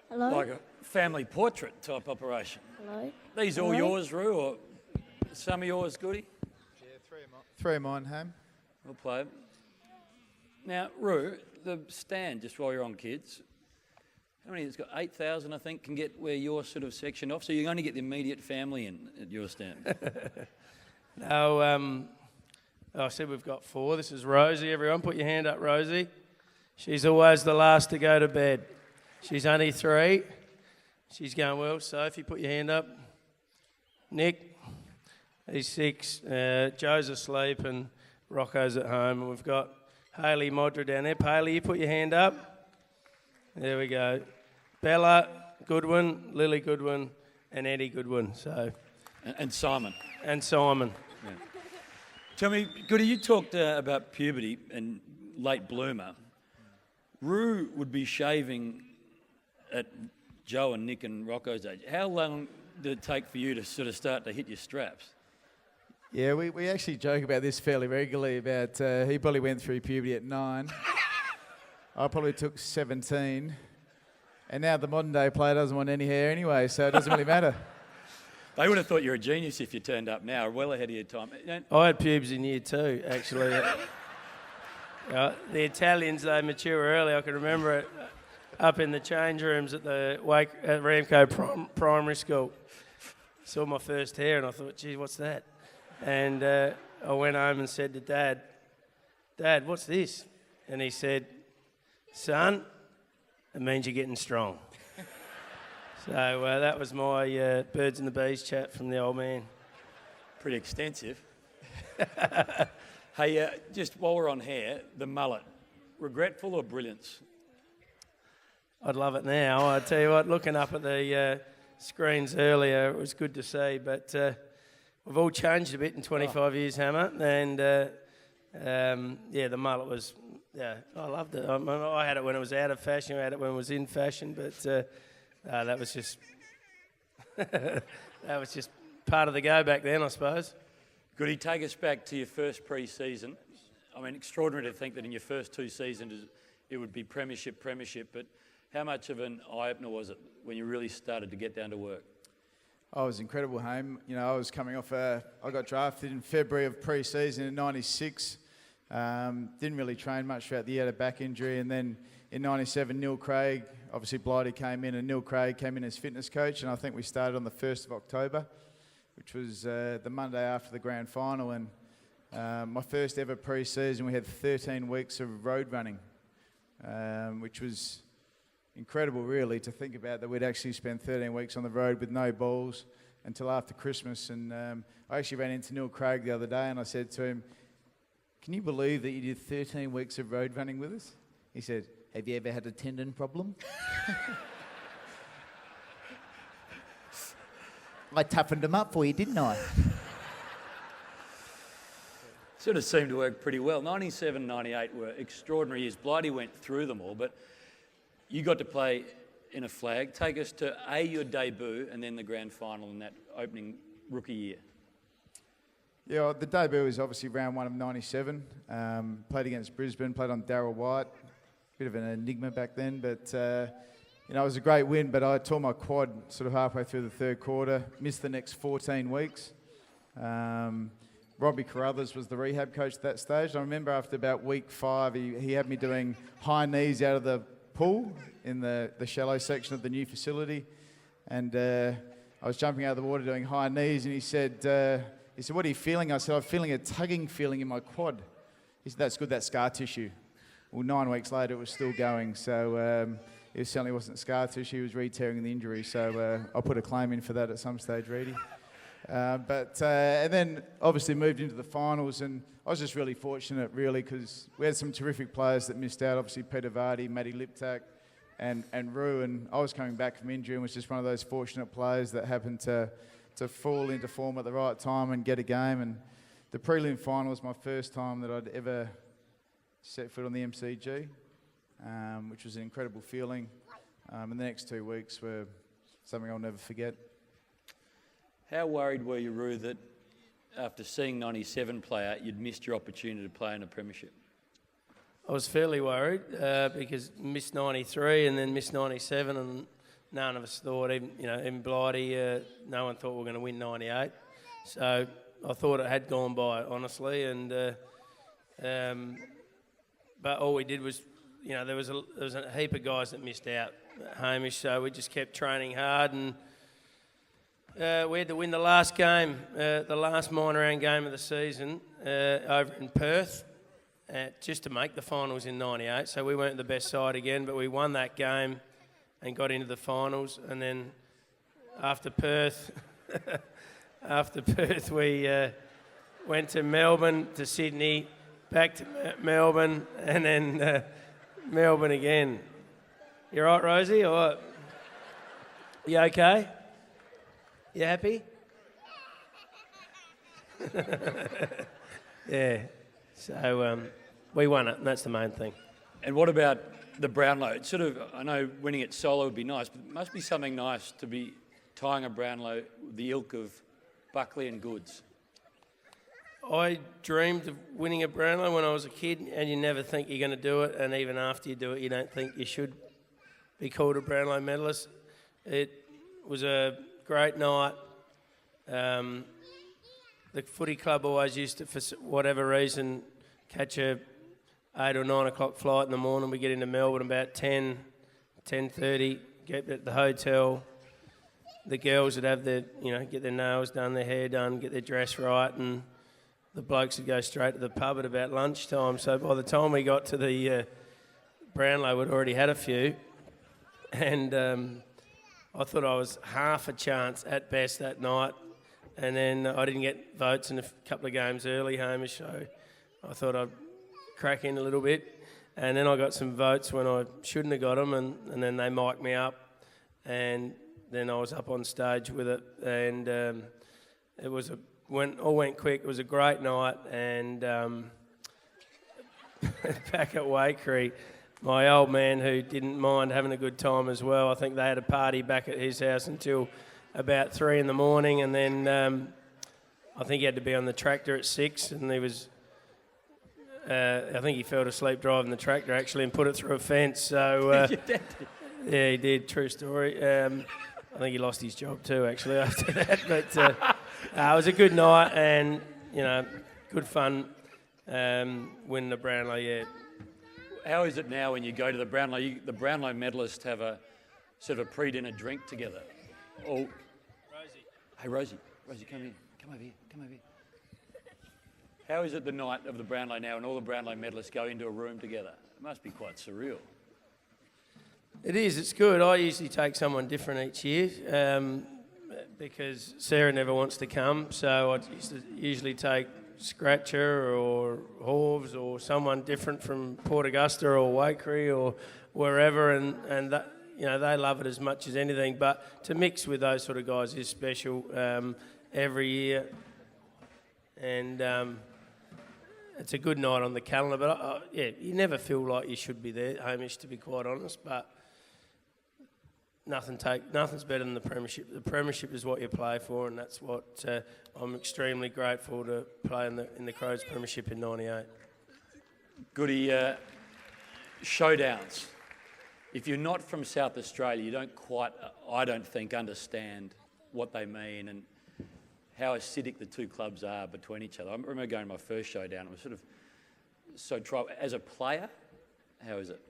Hello? Like a family portrait type operation. Hello? These all yours, Roo, or some of yours, Goody? Yeah, three of mine home. We'll play it. Now, Roo, the stand, just while you're on kids, how many? It's got 8,000, I think, can get where your sort of section off. So you only get the immediate family in at your stand. No, I said we've got 4. This is Rosie. Everyone, put your hand up, Rosie. She's always the last to go to bed. She's only 3. She's going well. Sophie, put your hand up. Nick, he's 6. Joe's asleep and Rocco's at home. And we've got Hayley Modra down there. Hayley, you put your hand up. There we go. Bella Goodwin, Lily Goodwin, and Eddie Goodwin. So, and Simon. And Simon. Yeah. Tell me, Goody, you talked about puberty and late bloomer. Roo would be shaving at Joe and Nick and Rocco's age. How long did it take for you to sort of start to hit your straps? Yeah, we actually joke about this fairly regularly about he probably went through puberty at 9. I probably took 17. And now the modern day player doesn't want any hair anyway, so it doesn't really matter. They would have thought you're a genius if you turned up now, well ahead of your time. I had pubes in year 2, actually. The Italians, they mature early. I can remember it up in the change rooms at the at Ramco Primary School. Saw my first hair and I thought, gee, what's that? And I went home and said to Dad, Dad, what's this? And he said, son, it means you're getting strong. So that was my birds and the bees chat from the old man. Pretty extensive. Hey, just while we're on hair, the mullet, regretful or brilliance? I'd love it now. I tell you what, looking up at the screens earlier, it was good to see. But we've all changed a bit in 25 years, Hammer. And the mullet was, I loved it. I had it when it was out of fashion. I had it when it was in fashion. But that was just part of the go back then, I suppose. Goody, take us back to your first pre-season. I mean, extraordinary to think that in your first 2 seasons it would be premiership, but how much of an eye-opener was it when you really started to get down to work? Oh, it was incredible, Hame. You know, I was coming off I got drafted in February of pre-season in 96. Didn't really train much throughout the year, had a back injury, and then in 97, Neil Craig, obviously Blighty came in, and Neil Craig came in as fitness coach, and I think we started on the 1st of October, which was the Monday after the grand final, and my first ever pre-season, we had 13 weeks of road running, which was incredible, really, to think about that we'd actually spend 13 weeks on the road with no balls until after Christmas. And I actually ran into Neil Craig the other day and I said to him, can you believe that you did 13 weeks of road running with us? He said, have you ever had a tendon problem? I toughened him up for you, didn't I? Sort of seemed to work pretty well. 97, 98 were extraordinary years. Blighty went through them all, but you got to play in a flag. Take us to your debut and then the grand final in that opening rookie year. Yeah, the debut was obviously round 1 of 97. Played against Brisbane, played on Darryl White. Bit of an enigma back then, but it was a great win, but I tore my quad sort of halfway through the 3rd quarter, missed the next 14 weeks. Robbie Carruthers was the rehab coach at that stage. I remember after about week 5, he had me doing high knees out of the pool in the shallow section of the new facility, and I was jumping out of the water doing high knees, and he said, what are you feeling? I said, I'm feeling a tugging feeling in my quad. He said, that's good, that's scar tissue. Well, 9 weeks later, it was still going, so it certainly wasn't scar tissue, it was re-tearing the injury, so I'll put a claim in for that at some stage, Reedy. And then obviously moved into the finals, and I was just really fortunate, really, because we had some terrific players that missed out. Obviously, Peter Vardy, Matty Liptak, and Roo, and I was coming back from injury and was just one of those fortunate players that happened to fall into form at the right time and get a game. And the prelim final was my first time that I'd ever set foot on the MCG, which was an incredible feeling. And the next 2 weeks were something I'll never forget. How worried were you, Roo, that after seeing 97 play out, you'd missed your opportunity to play in a premiership? I was fairly worried because missed 93 and then missed 97 and none of us thought, even Blighty, no one thought we were going to win 98. So I thought it had gone by, honestly, and but all we did was, there was a heap of guys that missed out, Hamish. So we just kept training hard, and we had to win the last game, the last minor round game of the season over in Perth, just to make the finals in '98. So we weren't the best side again, but we won that game and got into the finals. And then after Perth, we went to Melbourne, to Sydney, back to Melbourne, and then Melbourne again. You right, Rosie, or what? You okay? You happy? Yeah. So we won it, and that's the main thing. And what about the Brownlow? It's sort of, I know winning it solo would be nice, but it must be something nice to be tying a Brownlow with the ilk of Buckley and Goods. I dreamed of winning a Brownlow when I was a kid, and you never think you're going to do it, and even after you do it, you don't think you should be called a Brownlow medalist. It was a great night. The footy club always used to, for whatever reason, catch a 8 or 9 o'clock flight in the morning. We get into Melbourne about 10:30, get at the hotel. The girls would have get their nails done, their hair done, get their dress right, and the blokes would go straight to the pub at about lunchtime. So by the time we got to the Brownlow, we'd already had a few. And I thought I was half a chance at best that night. And then I didn't get votes in a couple of games early, Hamish, so I thought I'd crack in a little bit. And then I got some votes when I shouldn't have got them, and then they mic'd me up. And then I was up on stage with it. And it was all went quick. It was a great night. And back at Wakery, my old man, who didn't mind having a good time as well, I think they had a party back at his house until about 3 in the morning, and then I think he had to be on the tractor at 6, and he was, I think he fell asleep driving the tractor actually and put it through a fence. So yeah, he did. True story. I think he lost his job too actually after that. But it was a good night, and good fun winning the Brownlow. Yeah. How is it now when you go to the Brownlow? The Brownlow medalists have a sort of a pre-dinner drink together. Oh, Rosie. Hey, Rosie, come here. Come over here. How is it the night of the Brownlow now, and all the Brownlow medalists go into a room together? It must be quite surreal. It is. It's good. I usually take someone different each year because Sarah never wants to come, so I usually take Scratcher or Horves or someone different from Port Augusta or Wakery or wherever, and that, they love it as much as anything. But to mix with those sort of guys is special every year, and it's a good night on the calendar. But you never feel like you should be there, Hamish, to be quite honest. But nothing's better than the Premiership. The Premiership is what you play for, and that's what I'm extremely grateful to play in the Crows Premiership in '98. Goody, showdowns. If you're not from South Australia, you don't quite, I don't think, understand what they mean and how acidic the two clubs are between each other. I remember going to my first showdown. It was sort of so tribal. As a player, how is it?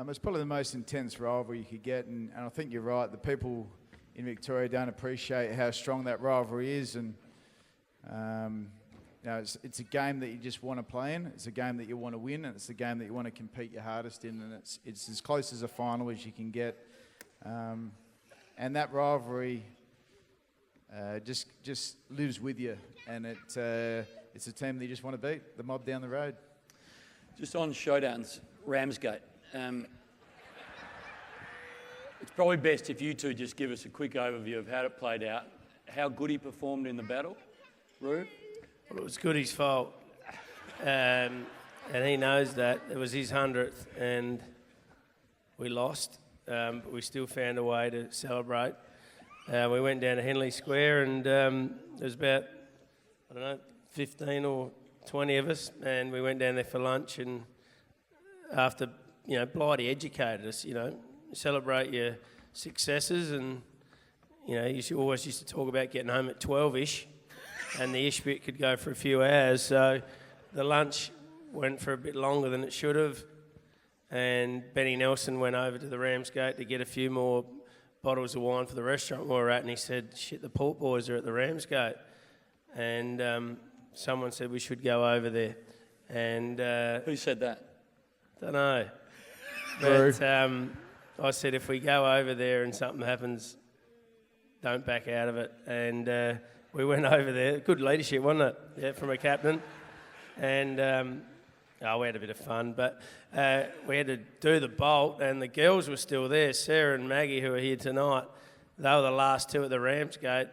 It's probably the most intense rivalry you could get, and I think you're right. The people in Victoria don't appreciate how strong that rivalry is, and it's a game that you just want to play in. It's a game that you want to win, and it's a game that you want to compete your hardest in, and it's as close as a final as you can get. And that rivalry just lives with you, and it's a team that you just want to beat, the mob down the road. Just on showdowns, Ramsgate. It's probably best if you two just give us a quick overview of how it played out, how Goody performed in the battle. Roo? Well, it was Goody's fault, and he knows that. It was his 100th, and we lost, but we still found a way to celebrate. We went down to Henley Square, and there was about, 15 or 20 of us, and we went down there for lunch, and after, Blighty educated us, celebrate your successes, and always used to talk about getting home at 12ish, and the ish bit could go for a few hours. So the lunch went for a bit longer than it should have, and Benny Nelson went over to the Ramsgate to get a few more bottles of wine for the restaurant we were at, and he said, "Shit, the Port Boys are at the Ramsgate," and someone said we should go over there, and Who said that? don't know. But I said, if we go over there and something happens, don't back out of it. And we went over there. Good leadership, wasn't it? Yeah, from a captain. And we had a bit of fun. But we had to do the bolt, and the girls were still there. Sarah and Maggie, who are here tonight, they were the last two at the Ramsgate.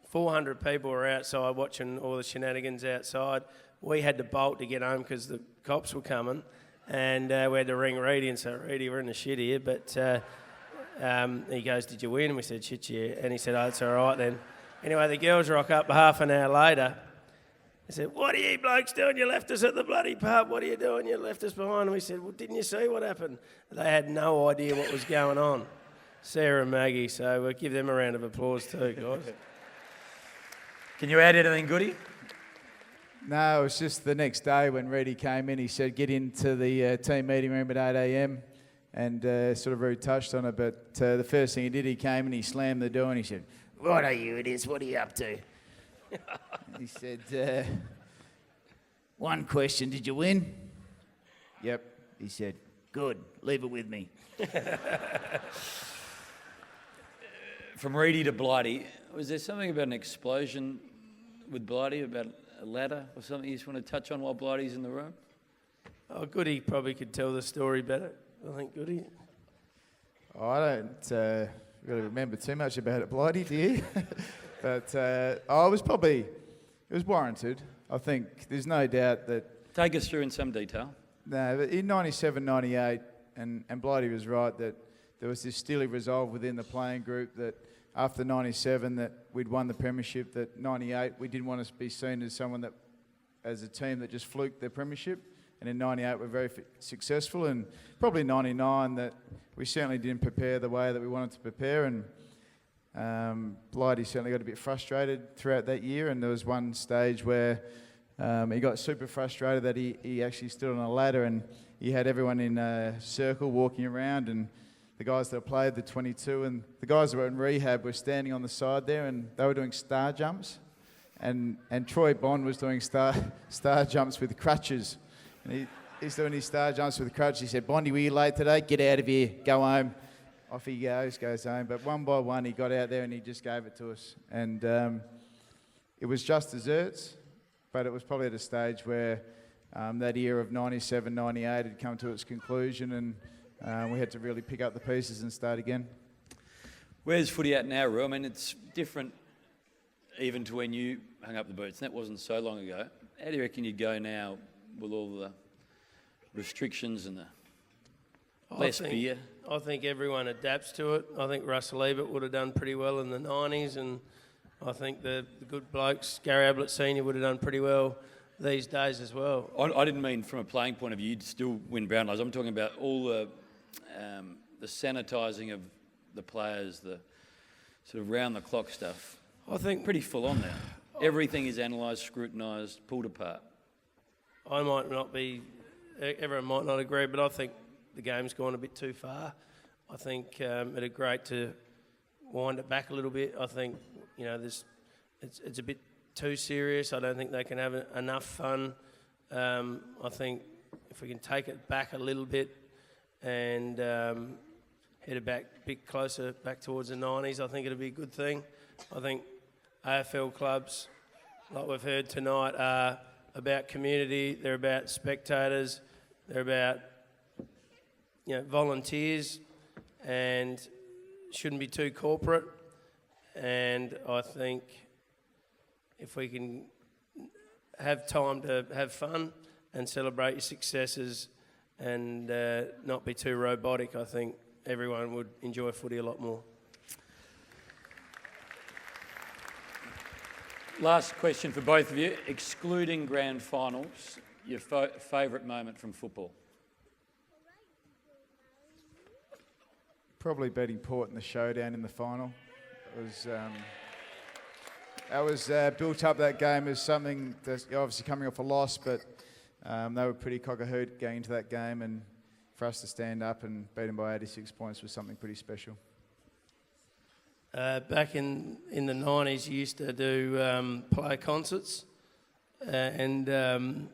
400 people were outside watching all the shenanigans outside. We had to bolt to get home because the cops were coming. And we had to ring Reedy and say, "Reedy, we're in the shit here." But he goes, "Did you win?" And we said, "Shit, yeah." And he said, "Oh, it's all right then." Anyway, the girls rock up half an hour later. They said, "What are you blokes doing? You left us at the bloody pub. What are you doing? You left us behind." And we said, "Well, didn't you see what happened?" They had no idea what was going on. Sarah and Maggie, so we'll give them a round of applause too, guys. Can you add anything, Goody? No, it was just the next day when Reedy came in, he said, "Get into the team meeting room at 8 a.m. And sort of Rude touched on it, but the first thing he did, he came and he slammed the door and he said, "What are you idiots? What are you up to?" He said, "One question, did you win?" "Yep." He said, "Good, leave it with me." From Reedy to Blighty, was there something about an explosion with Blighty, about a ladder or something you just want to touch on while Blighty's in the room? Oh, Goody probably could tell the story better. I think Goody. Oh, I don't really remember too much about it, Blighty, do you? But it was warranted. I think there's no doubt that... Take us through in some detail. No, but in 97, 98, and Blighty was right that there was this steely resolve within the playing group that after 97 that we'd won the premiership, that 98 we didn't want to be seen as a team that just fluked the premiership, and in 98 we're very successful, and probably 99 that we certainly didn't prepare the way that we wanted to prepare, and Blighty certainly got a bit frustrated throughout that year, and there was one stage where he got super frustrated that he actually stood on a ladder and he had everyone in a circle walking around, and the guys that played the 22 and the guys that were in rehab were standing on the side there, and they were doing star jumps, and Troy Bond was doing star jumps with crutches, and he's doing his star jumps with crutches. He said, "Bondy, were you late today? Get out of here, go home." Off he goes home. But one by one he got out there and he just gave it to us, and it was just desserts, but it was probably at a stage where that era of 97, 98 had come to its conclusion, and we had to really pick up the pieces and start again. Where's footy at now, Ru? I mean, it's different even to when you hung up the boots. That wasn't so long ago. How do you reckon you'd go now with all the restrictions and the less beer? I think everyone adapts to it. I think Russell Ebert would have done pretty well in the 90s, and I think the good blokes, Gary Ablett Senior, would have done pretty well these days as well. I didn't mean from a playing point of view you'd still win Brownlows. I'm talking about all the sanitising of the players, the sort of round-the-clock stuff. I think Pretty full on now. Everything is analysed, scrutinised, pulled apart. everyone might not agree, but I think the game's gone a bit too far. I think it'd be great to wind it back a little bit. I think, it's a bit too serious. I don't think they can have enough fun. I think if we can take it back a little bit and head it back a bit closer back towards the 90s, I think it'd be a good thing. I think AFL clubs, like we've heard tonight, are about community, they're about spectators, they're about volunteers, and shouldn't be too corporate. And I think if we can have time to have fun and celebrate your successes and not be too robotic, I think everyone would enjoy footy a lot more. Last question for both of you. Excluding grand finals, your favourite moment from football? Probably beating Port in the showdown in the final. It was, that was built up that game as something that's obviously coming off a loss, but they were pretty cock-a-hoot going into that game, and for us to stand up and beat them by 86 points was something pretty special. Back in the 90s, you used to do play concerts, and in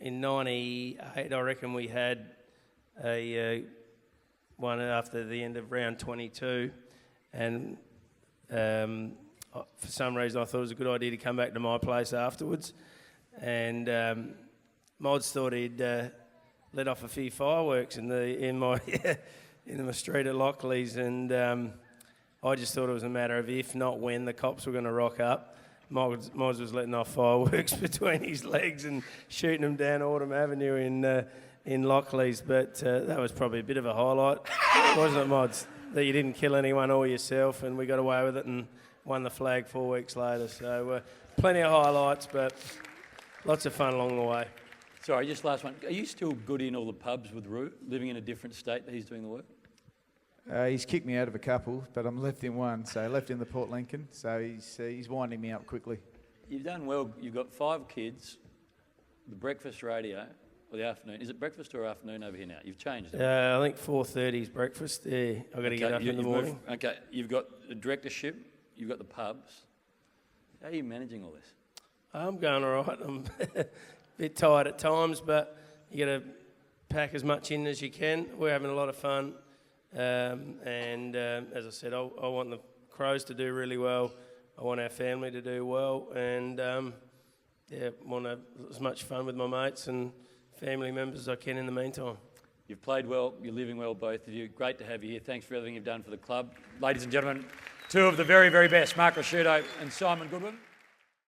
98, I reckon we had a one after the end of round 22, and for some reason I thought it was a good idea to come back to my place afterwards, and Mods thought he'd let off a few fireworks in my street at Lockleys, and I just thought it was a matter of if, not when, the cops were going to rock up. Mods was letting off fireworks between his legs and shooting them down Autumn Avenue in Lockleys, but that was probably a bit of a highlight, wasn't it, Mods? That you didn't kill anyone or yourself, and we got away with it and won the flag 4 weeks later. So plenty of highlights, but lots of fun along the way. Sorry, just last one. Are you still good in all the pubs with Roo, living in a different state that he's doing the work? He's kicked me out of a couple, but I'm left in one. So left in the Port Lincoln. So he's winding me up quickly. You've done well. You've got 5 kids, the breakfast radio, or the afternoon. Is it breakfast or afternoon over here now? You've changed it. I think 4:30 is breakfast. Yeah, I've got to get up in the morning. Okay, you've got the directorship, you've got the pubs. How are you managing all this? I'm going all right. I'm a bit tired at times, but you got to pack as much in as you can. We're having a lot of fun. And as I said, I want the Crows to do really well. I want our family to do well, and want to have as much fun with my mates and family members as I can in the meantime. You've played well, you're living well, both of you. Great to have you here. Thanks for everything you've done for the club. Ladies and gentlemen, 2 of the very, very best, Mark Ricciuto and Simon Goodwin.